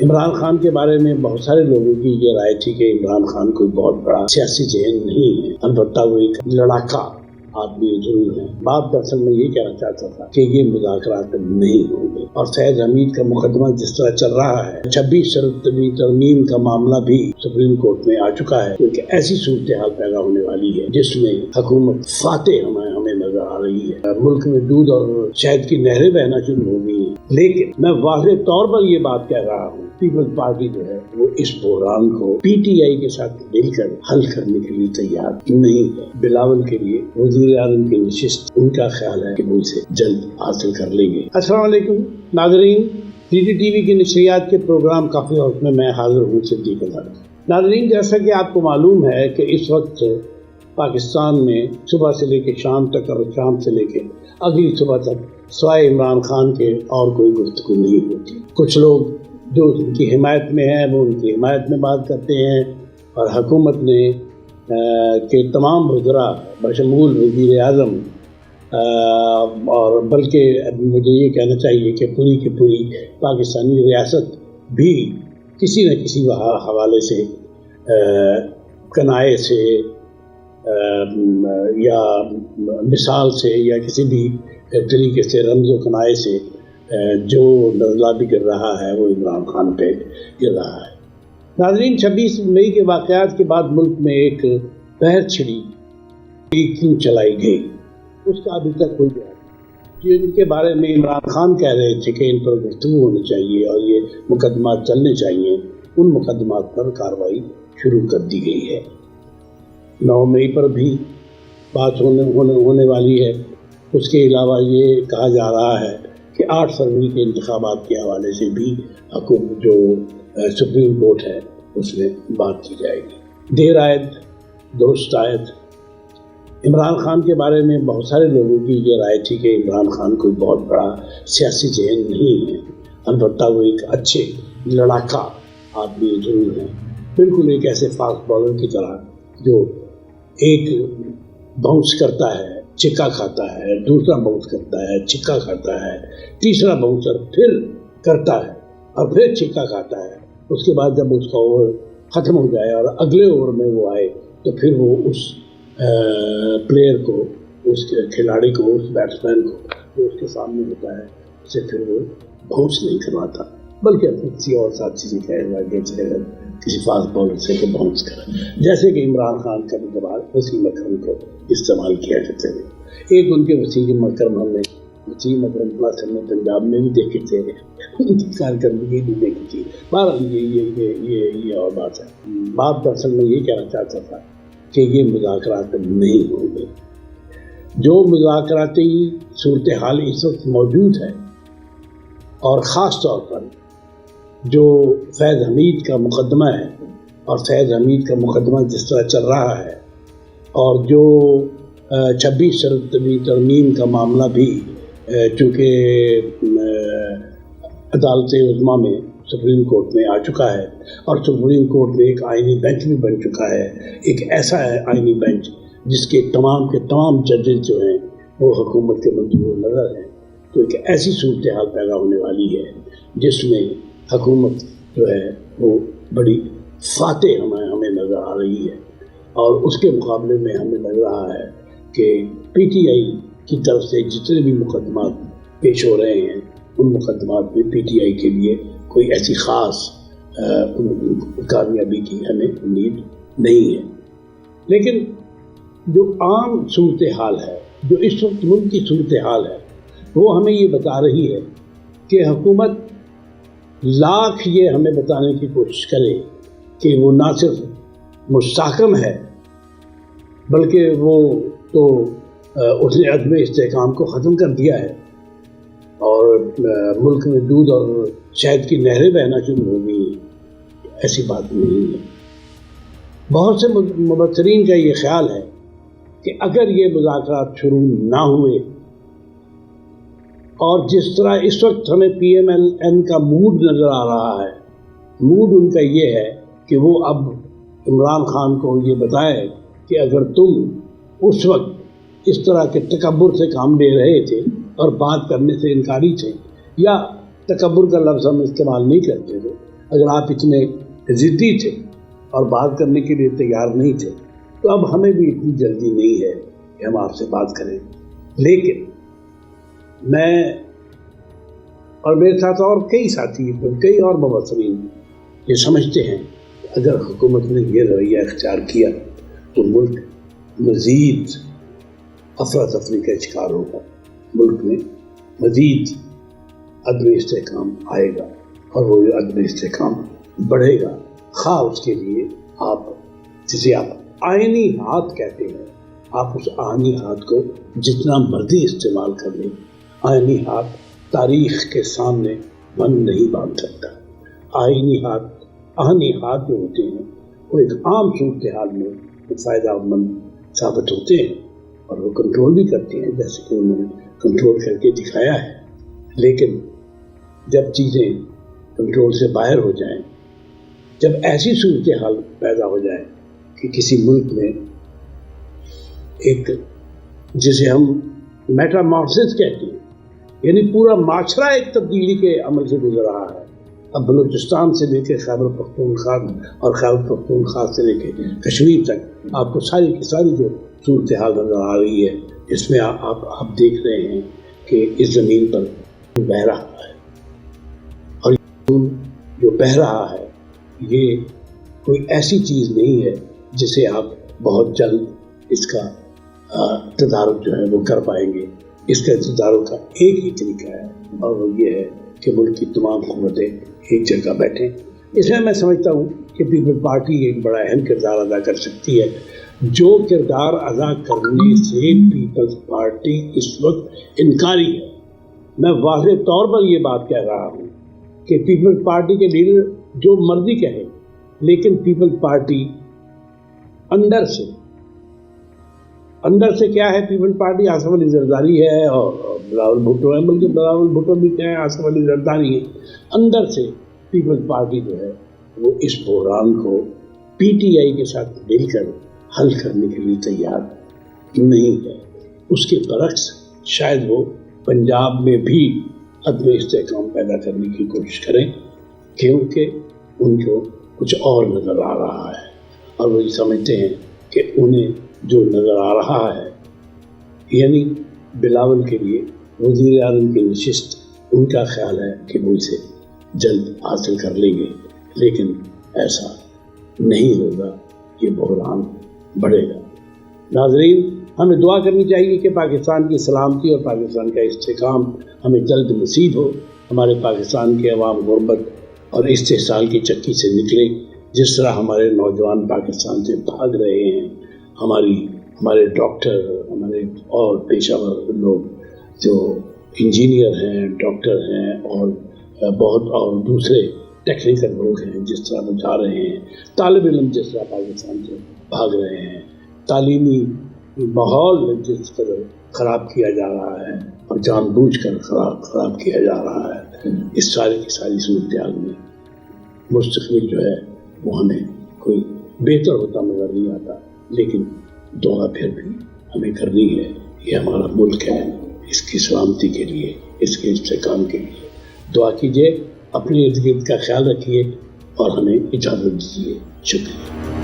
عمران خان کے بارے میں بہت سارے لوگوں کی یہ رائے تھی کہ عمران خان کوئی بہت بڑا سیاسی ذہن نہیں ہے، البتہ وہ ایک لڑاکا آدمی ضرور ہے۔ بات دراصل میں یہ کہنا چاہتا تھا کہ یہ مذاکرات نہیں ہوں گے، اور فیض حمید کا مقدمہ جس طرح چل رہا ہے، 26 شرعی ترمیم کا معاملہ بھی سپریم کورٹ میں آ چکا ہے، کیونکہ ایسی صورتحال پیدا ہونے والی ہے جس میں حکومت فاتح ہمیں نظر آ رہی ہے۔ ملک میں دودھ اور شہد کی نہریں بہنا شروع ہو گئی ہیں، لیکن میں واضح طور پر یہ بات کہہ رہا ہوں، پیپلز پارٹی جو ہے وہ اس بحران کو پی ٹی آئی کے ساتھ مل کر حل کرنے کے لیے تیار نہیں ہے۔ بلاول کے لیے وزیر اعظم کی نشست ان کا خیال ہے کہ وہ اسے جلد حاصل کر لیں گے۔ السلام علیکم ناظرین، ڈی ڈی ٹی وی کی نشریات کے پروگرام کافی ہاؤس میں میں حاضر ہوں صدیق اظہر۔ ناظرین، جیسا کہ آپ کو معلوم ہے کہ اس وقت پاکستان میں صبح سے لے کے شام تک اور شام سے لے کے اگلی صبح تک سوائے عمران خان کے اور کوئی گفتگو نہیں ہوتی۔ کچھ لوگ جو ان کی حمایت میں ہیں وہ ان کی حمایت میں بات کرتے ہیں، اور حکومت نے کہ تمام وزراء بشمول وزیر اعظم اور بلکہ مجھے یہ کہنا چاہیے کہ پوری کی پوری پاکستانی ریاست بھی کسی نہ کسی حوالے سے کنائے سے یا مثال سے یا کسی بھی طریقے سے رمز و کنائے سے جو نزلہ گر رہا ہے وہ عمران خان پہ گر رہا ہے۔ ناظرین، 26 مئی کے واقعات کے بعد ملک میں ایک بحث چھڑی کیوں چلائی گئی، اس کا ابھی تک کوئی جواب نہیں۔ جن کے بارے میں عمران خان کہہ رہے تھے کہ ان پر گفتگو ہونی چاہیے اور یہ مقدمات چلنے چاہیے، ان مقدمات پر کارروائی شروع کر دی گئی ہے۔ 9 مئی پر بھی بات ہونے والی ہے۔ اس کے علاوہ یہ کہا جا رہا ہے کہ 8 فروری کے انتخابات کے حوالے سے بھی حکومت جو سپریم کورٹ ہے اس میں بات کی جائے گی۔ دیر آید درست آید۔ عمران خان کے بارے میں بہت سارے لوگوں کی یہ رائے تھی کہ عمران خان کوئی بہت بڑا سیاسی ذہن نہیں ہے، البتہ وہ ایک اچھے لڑاکا آدمی ضرور ہے، بالکل ایک ایسے فاسٹ بالر کی طرح جو ایک باؤنس کرتا ہے، چھکا کھاتا ہے، دوسرا باؤنس کرتا ہے، چھکا کھاتا ہے، تیسرا باؤنسر پھر کرتا ہے اور پھر چھکا کھاتا ہے۔ اس کے بعد جب اس کا اوور ختم ہو جائے اور اگلے اوور میں وہ آئے تو پھر وہ اس پلیئر کو، اس کھلاڑی کو، اس بیٹسمین کو جو اس کے سامنے ہوتا ہے اسے پھر وہ باؤنس نہیں کرواتا، بلکہ اپنے کسی اور ساتھی سے کہے گا کہ چلے گا کسی فاسٹ بالر سے کہ باؤنس کرے، جیسے کہ عمران خان کبھی کبھار وسیم اکرم کو استعمال کیا کرتے تھے۔ ایک ان کے وسیم اکرم پلس ہم نے پنجاب میں بھی دیکھے تھے، ان کی کارکردگی بھی دیکھی تھی۔ بہرحال یہ اور بات ہے۔ بات دراصل میں یہ کہنا چاہتا تھا کہ یہ مذاکرات نہیں ہوں گے۔ جو مذاکراتی صورتحال اس وقت موجود ہے، اور خاص طور پر جو فیض حمید کا مقدمہ ہے، اور فیض حمید کا مقدمہ جس طرح چل رہا ہے، اور جو 26 شرعی ترمیم کا معاملہ بھی چونکہ عدالت عظمیٰ میں سپریم کورٹ میں آ چکا ہے، اور سپریم کورٹ میں ایک آئینی بینچ بھی بن چکا ہے، ایک ایسا ہے آئینی بینچ جس کے تمام ججز جو ہیں وہ حکومت کے منظور نظر ہیں، تو ایک ایسی صورتحال پیدا ہونے والی ہے جس میں حکومت جو ہے وہ بڑی فاتح ہمیں نظر آ رہی ہے، اور اس کے مقابلے میں ہمیں لگ رہا ہے کہ پی ٹی آئی کی طرف سے جتنے بھی مقدمات پیش ہو رہے ہیں ان مقدمات میں پی ٹی آئی کے لیے کوئی ایسی خاص کامیابی کی ہمیں امید نہیں ہے۔ لیکن جو عام صورتحال ہے، جو اس وقت ملک کی صورتحال ہے، وہ ہمیں یہ بتا رہی ہے کہ حکومت لاکھ یہ ہمیں بتانے کی کوشش کرے کہ وہ نہ صرف مستحکم ہے بلکہ وہ تو اس نے عدم استحکام کو ختم کر دیا ہے، اور ملک میں دودھ اور شہد کی نہریں بہنا شروع ہو گئی ہیں، ایسی بات نہیں ہے۔ بہت سے مبصرین کا یہ خیال ہے کہ اگر یہ مذاکرات شروع نہ ہوئے، اور جس طرح اس وقت ہمیں پی ایم ایل این کا موڈ نظر آ رہا ہے، موڈ ان کا یہ ہے کہ وہ اب عمران خان کو یہ بتائے کہ اگر تم اس وقت اس طرح کے تکبر سے کام لے رہے تھے اور بات کرنے سے انکاری تھے، یا تکبر کا لفظ ہم استعمال نہیں کرتے تھے، اگر آپ اتنے ضدی تھے اور بات کرنے کے لیے تیار نہیں تھے تو اب ہمیں بھی اتنی جلدی نہیں ہے کہ ہم آپ سے بات کریں. لیکن میں اور میرے ساتھ اور کئی ساتھی کئی اور مبصرین یہ سمجھتے ہیں کہ اگر حکومت نے یہ رویہ اختیار کیا تو ملک مزید افراتفری کا شکار ہوگا، ملک میں مزید عدم استحکام آئے گا اور وہ عدم استحکام بڑھے گا، خواہ اس کے لیے آپ جسے آپ آئینی ہاتھ کہتے ہیں، آپ اس آئینی ہاتھ کو جتنا مرضی استعمال کر لیں، آئینی ہاتھ تاریخ کے سامنے من نہیں باندھ سکتا. آئینی ہاتھ جو ہوتے ہیں وہ ایک عام صورتحال میں فائدہ مند ثابت ہوتے ہیں اور وہ کنٹرول بھی کرتے ہیں، جیسے کہ انہوں نے کنٹرول کر کے دکھایا ہے. لیکن جب چیزیں کنٹرول سے باہر ہو جائیں، جب ایسی صورتحال پیدا ہو جائے کہ کسی ملک میں ایک جسے ہم میٹامارفسس کہتے ہیں، یعنی پورا معاشرہ ایک تبدیلی کے عمل سے گزر رہا ہے. اب بلوچستان سے لے کے خیبر پختونخوا اور خیبر پختونخوا سے لے کے کشمیر تک آپ کو ساری کی ساری جو صورتحال نظر آ رہی ہے، اس میں آپ دیکھ رہے ہیں کہ اس زمین پر بہہ رہا ہے، اور جو بہہ رہا ہے یہ کوئی ایسی چیز نہیں ہے جسے آپ بہت جلد اس کا تدارک جو ہے وہ کر پائیں گے. اس کا تدارک کا ایک ہی طریقہ ہے اور وہ یہ ہے کہ ملک کی تمام قوتیں ایک جگہ بیٹھیں. اس میں سمجھتا ہوں کہ پیپل پارٹی ایک بڑا اہم کردار ادا کر سکتی ہے. جو کردار ادا کرنے سے پیپلز پارٹی اس وقت انکاری ہے. میں واضح طور پر یہ بات کہہ رہا ہوں کہ پیپلز پارٹی کے لیڈر جو مرضی کہے، لیکن پیپلز پارٹی اندر سے کیا ہے؟ پیپل پارٹی آصف علی زرداری ہے اور بلاول بھٹو ہے، بلکہ بلاول بھٹو بھی کیا ہے، آصف علی زرداری ہے. اندر سے پیپل پارٹی جو ہے وہ اس بحران کو پی ٹی آئی کے ساتھ مل کر حل کرنے کے لیے تیار نہیں ہے. اس کے برعکس شاید وہ پنجاب میں بھی عدم استحکام پیدا کرنے کی کوشش کریں، کیونکہ ان کو کچھ اور نظر آ رہا ہے اور وہ یہ سمجھتے ہیں کہ انہیں جو نظر آ رہا ہے، یعنی بلاول کے لیے وزیر اعظم کی نشست، ان کا خیال ہے کہ وہ اسے جلد حاصل کر لیں گے. لیکن ایسا نہیں ہوگا، یہ بحران بڑھے گا. ناظرین، ہمیں دعا کرنی چاہیے کہ پاکستان کی سلامتی اور پاکستان کا استحکام ہمیں جلد نصیب ہو. ہمارے پاکستان کے عوام غربت اور استحصال کی چکی سے نکلے. جس طرح ہمارے نوجوان پاکستان سے بھاگ رہے ہیں، ہمارے ڈاکٹر، ہمارے اور پیشہ ور لوگ جو انجینئر ہیں، ڈاکٹر ہیں اور بہت اور دوسرے ٹیکنیکل لوگ ہیں، جس طرح وہ جا رہے ہیں، طالب علم جس طرح پاکستان سے بھاگ رہے ہیں، تعلیمی ماحول جس طرح خراب کیا جا رہا ہے اور جان بوجھ کر خراب کیا جا رہا ہے، اس ساری کی ساری صورتحال میں مستقبل جو ہے وہ ہمیں کوئی بہتر ہوتا نظر نہیں آتا. لیکن دعا پھر بھی ہمیں کرنی ہے. یہ ہمارا ملک ہے، اس کی سلامتی کے لیے، اس کے استحکام کے لیے دعا کیجیے. اپنے ارد گرد کا خیال رکھیے اور ہمیں اجازت دیجیے. شکریہ.